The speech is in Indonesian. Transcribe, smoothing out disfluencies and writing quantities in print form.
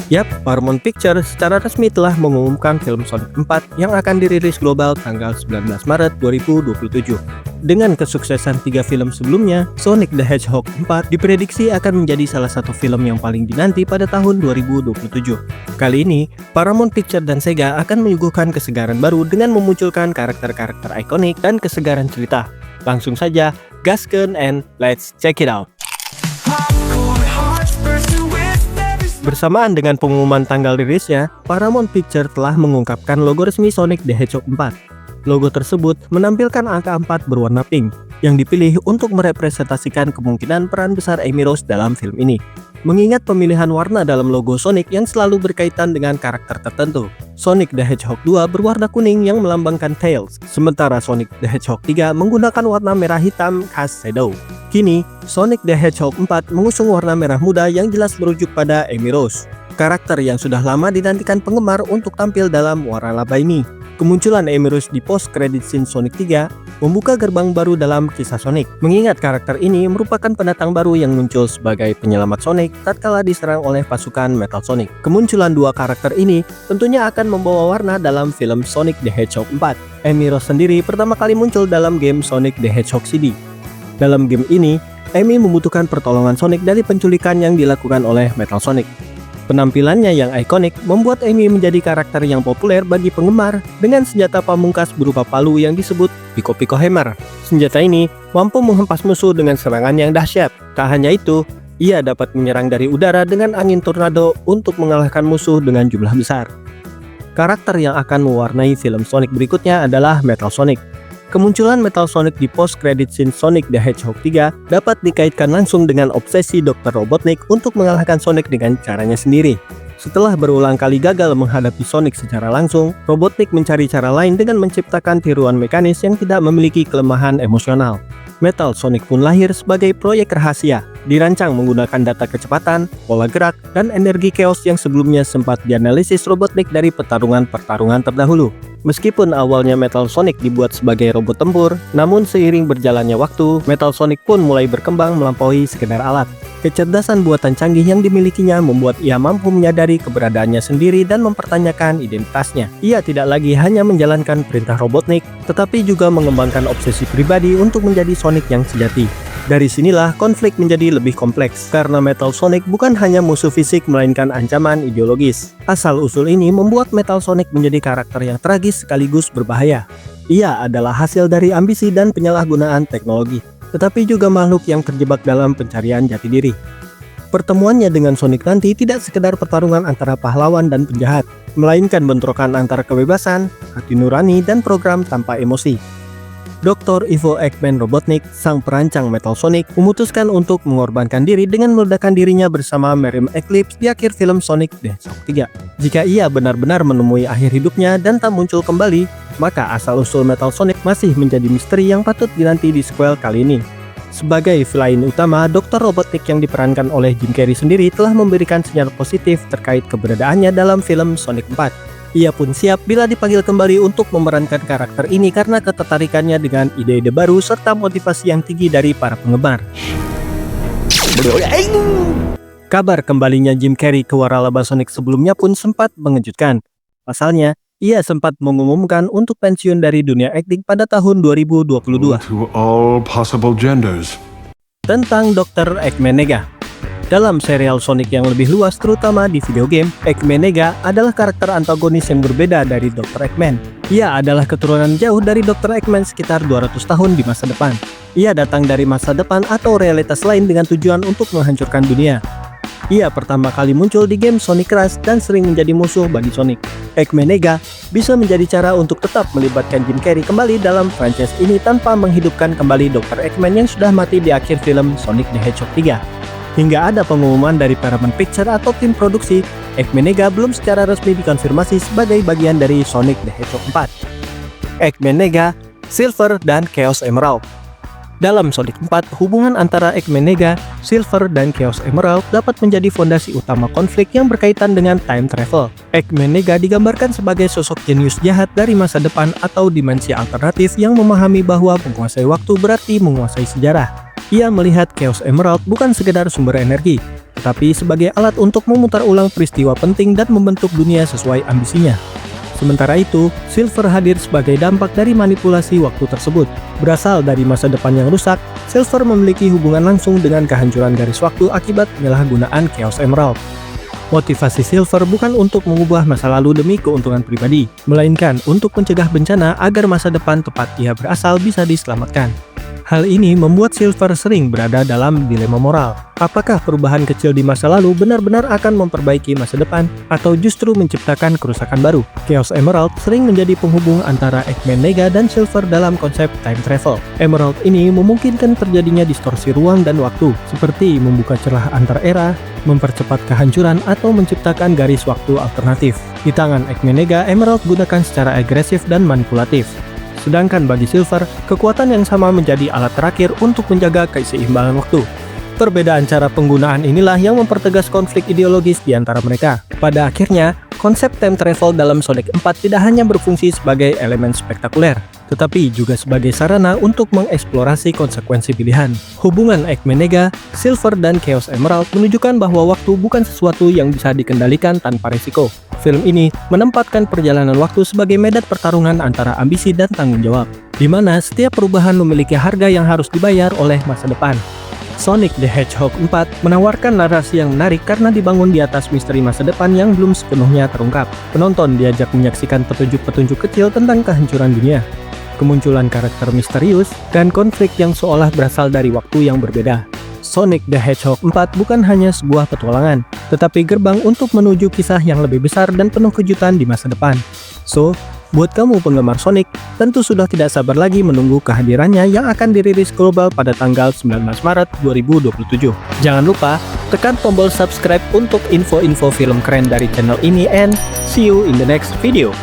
Yap, Paramount Pictures secara resmi telah mengumumkan film Sonic 4 yang akan dirilis global tanggal 19 Maret 2027. Dengan kesuksesan 3 film sebelumnya, Sonic the Hedgehog 4 diprediksi akan menjadi salah satu film yang paling dinanti pada tahun 2027. Kali ini, Paramount Pictures dan Sega akan menyuguhkan kesegaran baru dengan memunculkan karakter-karakter ikonik dan kesegaran cerita. Langsung saja, gaskeun and let's check it out! Bersamaan dengan pengumuman tanggal rilisnya, Paramount Pictures telah mengungkapkan logo resmi Sonic the Hedgehog 4. Logo tersebut menampilkan angka 4 berwarna pink, yang dipilih untuk merepresentasikan kemungkinan peran besar Amy Rose dalam film ini. Mengingat pemilihan warna dalam logo Sonic yang selalu berkaitan dengan karakter tertentu, Sonic the Hedgehog 2 berwarna kuning yang melambangkan Tails, sementara Sonic the Hedgehog 3 menggunakan warna merah hitam khas Shadow. Kini, Sonic the Hedgehog 4 mengusung warna merah muda yang jelas merujuk pada Amy Rose, karakter yang sudah lama dinantikan penggemar untuk tampil dalam warna laba ini. Kemunculan Amy Rose di post-credit scene Sonic 3 membuka gerbang baru dalam kisah Sonic, mengingat karakter ini merupakan pendatang baru yang muncul sebagai penyelamat Sonic tatkala diserang oleh pasukan Metal Sonic. Kemunculan dua karakter ini tentunya akan membawa warna dalam film Sonic the Hedgehog 4. Amy Rose sendiri pertama kali muncul dalam game Sonic the Hedgehog CD. Dalam game ini, Amy membutuhkan pertolongan Sonic dari penculikan yang dilakukan oleh Metal Sonic. Penampilannya yang ikonik membuat Amy menjadi karakter yang populer bagi penggemar dengan senjata pamungkas berupa palu yang disebut Pico Pico Hammer. Senjata ini mampu menghempas musuh dengan serangan yang dahsyat. Tak hanya itu, ia dapat menyerang dari udara dengan angin tornado untuk mengalahkan musuh dengan jumlah besar. Karakter yang akan mewarnai film Sonic berikutnya adalah Metal Sonic. Kemunculan Metal Sonic di post-credit scene Sonic the Hedgehog 3 dapat dikaitkan langsung dengan obsesi Dr. Robotnik untuk mengalahkan Sonic dengan caranya sendiri. Setelah berulang kali gagal menghadapi Sonic secara langsung, Robotnik mencari cara lain dengan menciptakan tiruan mekanis yang tidak memiliki kelemahan emosional. Metal Sonic pun lahir sebagai proyek rahasia, dirancang menggunakan data kecepatan, pola gerak, dan energi chaos yang sebelumnya sempat dianalisis Robotnik dari pertarungan-pertarungan terdahulu. Meskipun awalnya Metal Sonic dibuat sebagai robot tempur, namun seiring berjalannya waktu, Metal Sonic pun mulai berkembang melampaui sekedar alat. Kecerdasan buatan canggih yang dimilikinya membuat ia mampu menyadari keberadaannya sendiri dan mempertanyakan identitasnya. Ia tidak lagi hanya menjalankan perintah Robotnik, tetapi juga mengembangkan obsesi pribadi untuk menjadi Sonic yang sejati. Dari sinilah konflik menjadi lebih kompleks, karena Metal Sonic bukan hanya musuh fisik melainkan ancaman ideologis. Asal-usul ini membuat Metal Sonic menjadi karakter yang tragis sekaligus berbahaya. Ia adalah hasil dari ambisi dan penyalahgunaan teknologi, tetapi juga makhluk yang terjebak dalam pencarian jati diri. Pertemuannya dengan Sonic nanti tidak sekedar pertarungan antara pahlawan dan penjahat, melainkan bentrokan antara kebebasan, hati nurani, dan program tanpa emosi. Dr. Ivo Eggman Robotnik, sang perancang Metal Sonic, memutuskan untuk mengorbankan diri dengan meledakkan dirinya bersama Miriam Eclipse di akhir film Sonic the Hedgehog 3. Jika ia benar-benar menemui akhir hidupnya dan tak muncul kembali, maka asal-usul Metal Sonic masih menjadi misteri yang patut dinanti di sequel kali ini. Sebagai villain utama, Dr. Robotnik yang diperankan oleh Jim Carrey sendiri telah memberikan sinyal positif terkait keberadaannya dalam film Sonic 4. Ia pun siap bila dipanggil kembali untuk memerankan karakter ini karena ketertarikannya dengan ide-ide baru serta motivasi yang tinggi dari para penggemar. Kabar kembalinya Jim Carrey ke waralaba Sonic sebelumnya pun sempat mengejutkan. Pasalnya, ia sempat mengumumkan untuk pensiun dari dunia akting pada tahun 2022. To all possible genders. Tentang Dr. Eggman Nega. Dalam serial Sonic yang lebih luas, terutama di video game, Eggman Nega adalah karakter antagonis yang berbeda dari Dr. Eggman. Ia adalah keturunan jauh dari Dr. Eggman sekitar 200 tahun di masa depan. Ia datang dari masa depan atau realitas lain dengan tujuan untuk menghancurkan dunia. Ia pertama kali muncul di game Sonic Rush dan sering menjadi musuh bagi Sonic. Eggman Nega bisa menjadi cara untuk tetap melibatkan Jim Carrey kembali dalam franchise ini tanpa menghidupkan kembali Dr. Eggman yang sudah mati di akhir film Sonic the Hedgehog 3. Hingga ada pengumuman dari Paramount Pictures atau tim produksi, Eggman Nega belum secara resmi dikonfirmasi sebagai bagian dari Sonic the Hedgehog 4. Eggman Nega, Silver, dan Chaos Emerald. Dalam Sonic 4, hubungan antara Eggman Nega, Silver, dan Chaos Emerald dapat menjadi fondasi utama konflik yang berkaitan dengan time travel. Eggman Nega digambarkan sebagai sosok jenius jahat dari masa depan atau dimensi alternatif yang memahami bahwa menguasai waktu berarti menguasai sejarah. Ia melihat Chaos Emerald bukan sekedar sumber energi, tetapi sebagai alat untuk memutar ulang peristiwa penting dan membentuk dunia sesuai ambisinya. Sementara itu, Silver hadir sebagai dampak dari manipulasi waktu tersebut. Berasal dari masa depan yang rusak, Silver memiliki hubungan langsung dengan kehancuran garis waktu akibat penyalahgunaan Chaos Emerald. Motivasi Silver bukan untuk mengubah masa lalu demi keuntungan pribadi, melainkan untuk mencegah bencana agar masa depan tempat ia berasal bisa diselamatkan. Hal ini membuat Silver sering berada dalam dilema moral. Apakah perubahan kecil di masa lalu benar-benar akan memperbaiki masa depan, atau justru menciptakan kerusakan baru? Chaos Emerald sering menjadi penghubung antara Eggman Nega dan Silver dalam konsep time travel. Emerald ini memungkinkan terjadinya distorsi ruang dan waktu, seperti membuka celah antar era, mempercepat kehancuran, atau menciptakan garis waktu alternatif. Di tangan Eggman Nega, Emerald gunakan secara agresif dan manipulatif. Sedangkan bagi Silver, kekuatan yang sama menjadi alat terakhir untuk menjaga keseimbangan waktu. Perbedaan cara penggunaan inilah yang mempertegas konflik ideologis di antara mereka. Pada akhirnya, konsep time travel dalam Sonic 4 tidak hanya berfungsi sebagai elemen spektakuler, tetapi juga sebagai sarana untuk mengeksplorasi konsekuensi pilihan. Hubungan Eggman Nega, Silver, dan Chaos Emerald menunjukkan bahwa waktu bukan sesuatu yang bisa dikendalikan tanpa risiko. Film ini menempatkan perjalanan waktu sebagai medan pertarungan antara ambisi dan tanggung jawab, di mana setiap perubahan memiliki harga yang harus dibayar oleh masa depan. Sonic the Hedgehog 4 menawarkan narasi yang menarik karena dibangun di atas misteri masa depan yang belum sepenuhnya terungkap. Penonton diajak menyaksikan petunjuk-petunjuk kecil tentang kehancuran dunia, kemunculan karakter misterius, dan konflik yang seolah berasal dari waktu yang berbeda. Sonic the Hedgehog 4 bukan hanya sebuah petualangan, tetapi gerbang untuk menuju kisah yang lebih besar dan penuh kejutan di masa depan. So, buat kamu penggemar Sonic, tentu sudah tidak sabar lagi menunggu kehadirannya yang akan dirilis global pada tanggal 19 Maret 2027. Jangan lupa, tekan tombol subscribe untuk info-info film keren dari channel ini, and see you in the next video.